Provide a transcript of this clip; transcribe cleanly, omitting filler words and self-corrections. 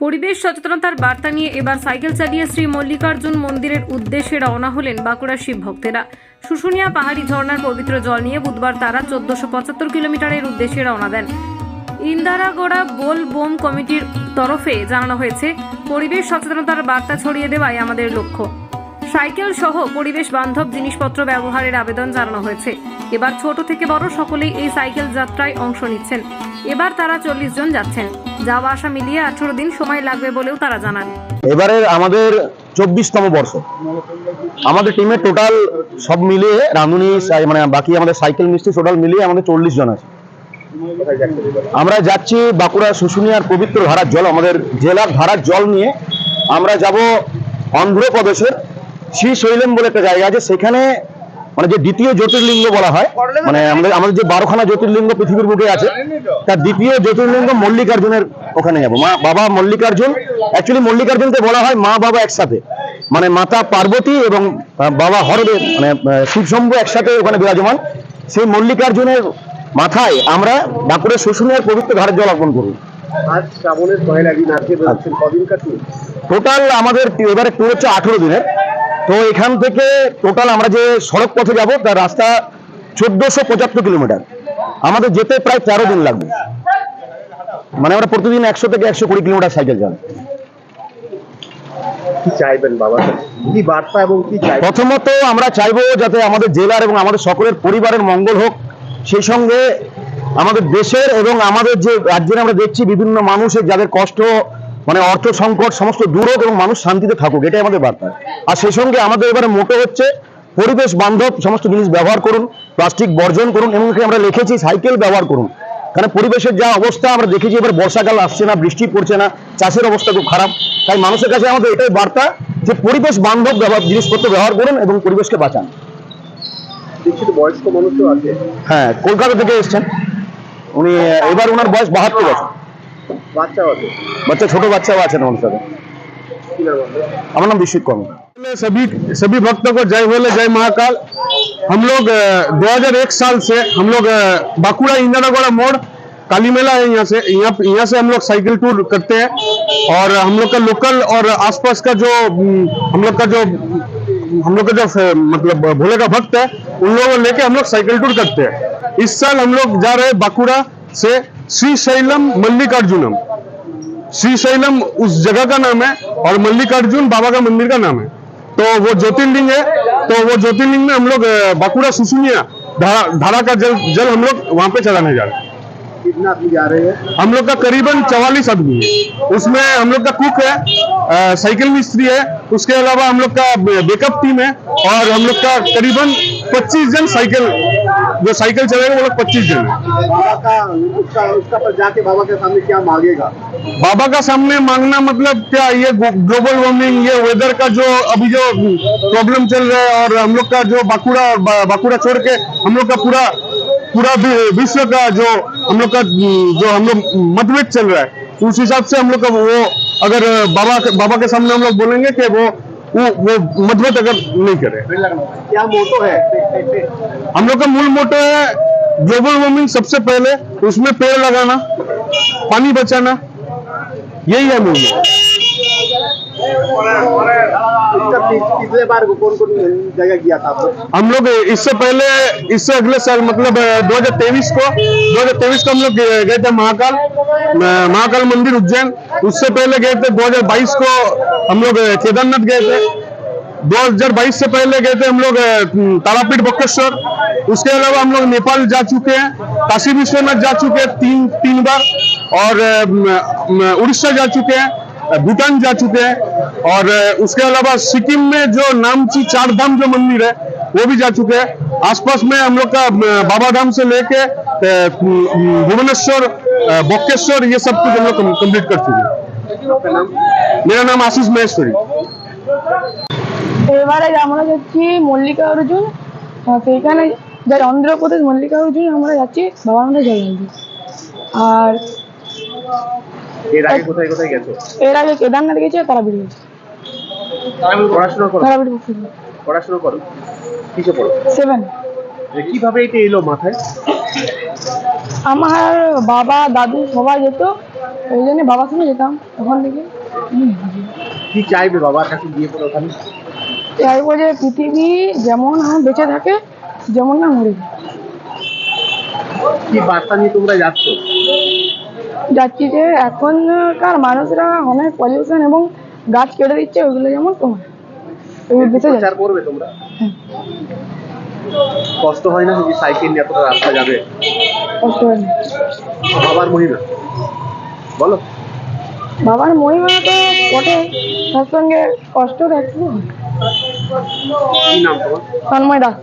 পরিবেশ সচেতনতার বার্তা নিয়ে এবার সাইকেল চালিয়ে শ্রী মল্লিকার্জুন মন্দিরের উদ্দেশ্যে রওনা হলেন বাঁকুড়ার শিব ভক্তেরা। শুশুনিয়া পাহাড়ি ঝর্ণার পবিত্র জল নিয়ে বুধবার তারা 1475 কিলোমিটারের উদ্দেশ্যে রওনা দেন। ইন্দারাগোড়া বোল বোম কমিটির তরফে জানানো হয়েছে, পরিবেশ সচেতনতার বার্তা ছড়িয়ে দেওয়াই আমাদের লক্ষ্য। সাইকেল সহ পরিবেশ বান্ধব জিনিসপত্র ব্যবহারের আবেদন জানানো হয়েছে। এবার ছোট থেকে বড় সকলেই এই সাইকেল যাত্রায় অংশ নিচ্ছেন। এবার তারা 40 জন যাচ্ছেন। যাওয়া আসা মিলিয়ে 18 দিন সময় লাগবে বলেও তারা জানান। এবারে আমাদের 24তম বর্ষ। আমাদের টিমে টোটাল সব মিলিয়ে রাঁধুনি মানে বাকি আমাদের সাইকেল মিস্ত্রি টোটাল মিলিয়ে আমাদের 40 জন আছে। আমরা যাচ্ছি বাঁকুড়া শুশুনিয়ার পবিত্র ধারার জল, আমাদের জেলার ধারার জল নিয়ে আমরা যাব অন্ধ্রপ্রদেশের শ্রীশৈলম বলে একটা জায়গা আছে। সেখানে মানে যে দ্বিতীয় জ্যোতির্লিঙ্গ বলা হয়, মানে আমাদের যে 12খানা জ্যোতির্লিঙ্গ পৃথিবীর বুকে আছে, তার দ্বিতীয় জ্যোতির্লিঙ্গ মল্লিকার্জুনের ওখানে যাবো। বাবা মল্লিকার্জুন, অ্যাকচুয়ালি মল্লিকার্জুনকে বলা হয় মা বাবা একসাথে, মানে মাতা পার্বতী এবং বাবা হরদেব মানে শিবশম্ভু একসাথে ওখানে বিরাজমান। সেই মল্লিকার্জুনের মাথায় আমরা বাঁকুড়া শুশুনিয়ার পবিত্র ধারের জল অর্পণ করব। আজ শ্রাবণের পয়লা দিন, আজকে বেরোচ্ছেন কদিনকার ট্যুর? টোটাল আমাদের এবারে ট্যুর হচ্ছে 18 দিনের। তো এখান থেকে টোটাল আমরা যে সড়ক পথে যাব তার রাস্তা 1475 কিলোমিটার। আমাদের যেতে প্রায় 13 দিন লাগবে। মানে আমরা প্রতিদিন 100 থেকে 120 কিলোমিটার সাইকেল চালাই। কি চাইবেন বাবা, কি বার্তা এবং কি চাইবেন? প্রথমত আমরা চাইবো যাতে আমাদের জেলার এবং আমাদের সকলের পরিবারের মঙ্গল হোক, সেই সঙ্গে আমাদের দেশের এবং আমাদের যে রাজ্যে আমরা দেখছি বিভিন্ন মানুষের যাদের কষ্ট, মানে অর্থ সংকট সমস্ত দূর হোক এবং মানুষ শান্তিতে থাকুক, এটাই আমাদের বার্তা। আর সেই সঙ্গে আমাদের এবারে মোটো হচ্ছে পরিবেশ বান্ধব সমস্ত জিনিস ব্যবহার করুন, প্লাস্টিক বর্জন করুন, এবং আমরা লিখেছি সাইকেল ব্যবহার করুন। কারণ পরিবেশের যা অবস্থা আমরা দেখেছি, এবার বর্ষাকাল আসছে না, বৃষ্টি পড়ছে না, চাষের অবস্থা খুব খারাপ। তাই মানুষের কাছে আমাদের এটাই বার্তা যে পরিবেশ বান্ধব জিনিসপত্র ব্যবহার করুন এবং পরিবেশকে বাঁচান। দেখছি তো বয়স্ক মানুষও আছে। হ্যাঁ, কলকাতা থেকে এসছেন উনি। এবার ওনার বয়স 72 বছর। বাচ্চাও আছে? বাচ্চা, ছোট বাচ্চাও আছেন ওনার সাথে। কি নাম আপনার? আমার নাম বিশ্বজিৎ কর্মী। सभी भक्तों को जय बोले, जय महाकाल। हम लोग 2001 साल से हम लोग बांकुड़ा इंदिरागोड़ा मोड़ काली मेला है, यहाँ से हम लोग साइकिल टूर करते हैं। और हम लोग का लोकल और आसपास का जो हम लोग का जो मतलब भोले का भक्त है, उन लोगों को लेके हम लोग साइकिल टूर करते हैं। इस साल हम लोग जा रहे हैं बांकुड़ा से श्रीशैलम मल्लिकार्जुनम। श्रीशैलम उस जगह का नाम है और मल्लिकार्जुन बाबा का मंदिर का नाम है। तो वो ज्योतिर्लिंग है, तो वो ज्योतिर्लिंग में हम लोग बांकुड़ा शुशुनिया धारा का जल हम लोग वहां पे चढ़ाने जा रहे हैं। कितना आदमी जा रहे हैं? हम लोग का करीबन 44 आदमी है। उसमें हम लोग का कुक है, साइकिल मिस्त्री है, उसके अलावा हम लोग का बैकअप टीम है, और हम लोग का करीबन 25 जन जो साइकिल चलेगा वो लोग 25 जन है। बाबा का उसका पर जाके बाबा के सामने क्या मांगेगा? बाबा का सामने मांगना मतलब क्या, ये ग्लोबल वार्मिंग, ये वेदर का जो अभी जो प्रॉब्लम चल रहा है, और हम लोग का जो बांकुड़ा छोड़ के हम लोग का पूरा विश्व का जो हम लोग मतभेद चल रहा है, उस हिसाब से हम लोग का वो अगर बाबा के सामने हम लोग बोलेंगे कि वो मतभेद अगर नहीं करे। क्या मोटो है? हम लोग का मूल मोटो है ग्लोबल वार्मिंग सबसे पहले, उसमें पेड़ लगाना, पानी बचाना, यही है मूल मोटो। पिछले बार कौन कौन जगह गया था आप लोग? हम लोग इससे अगले साल मतलब 2023 को हम लोग गए थे महाकाल मंदिर उज्जैन। उससे पहले गए थे 2022 को हम लोग केदारनाथ गए थे। 2022 से पहले गए थे हम लोग तारापीठ बक्केश्वर। उसके अलावा हम लोग नेपाल जा चुके हैं, काशी विश्वनाथ जा चुके हैं तीन बार, और उड़ीसा जा चुके हैं, भूटान जा चुके हैं, और उसके अलावा सिक्किम में जो नामची 4 धाम जो मंदिर है वो भी जा चुके हैं। आसपास में हम लोग का बाबा धाम से लेके भुवनेश्वर, बक्केश्वर, ये सब कुछ हम लोग कंप्लीट कर चुके हैं। मेरा नाम आशीष महेश्वरी। এবারে আমরা যাচ্ছি মল্লিকার্জুন, সেইখানে যাই অন্ধ্রপ্রদেশ মল্লিকার্জুন আমরা যাচ্ছি বাবার মধ্যে জল আনতে। আর এর আগে কোথায় কোথায় গেছো? এর আগে কেদারনাথ গেছে, তারাপীঠ গেছে। পড়াশোনা করো? তারাপীঠ পড়াশোনা করো? কিসে পড়ো? 7। কিভাবে এটা এলো মাথায়? আমার বাবা দাদু সবাই যেত, ওই জন্য বাবার সঙ্গে যেতাম ওখান থেকে। কি চাইবে বাবার কাছে গিয়ে পরে ওখানে? চাইবো যে পৃথিবী যেমন আমার বেঁচে থাকে, যেমন না মরে যায়। কি বার্তা নিয়ে তোমরা যাচ্ছ? যাচ্ছি যে এখনকার মানুষরা অনেক পলিউশন এবং গাছ কেটে দিচ্ছে, ওইগুলো যেমন কমায় এই উদ্দেশ্যে যাচ্ছি। প্রচার করবে তোমরা? কষ্ট হয় না যদি সাইকেল নিয়ে এতটা রাস্তা যাবে? কষ্ট হয় না। বাবার মহিমা বলো। বাবার মহিমা তো বটে, তার সঙ্গে কষ্ট থাকবে। কি নাম তোমার? তন্ময় দাস।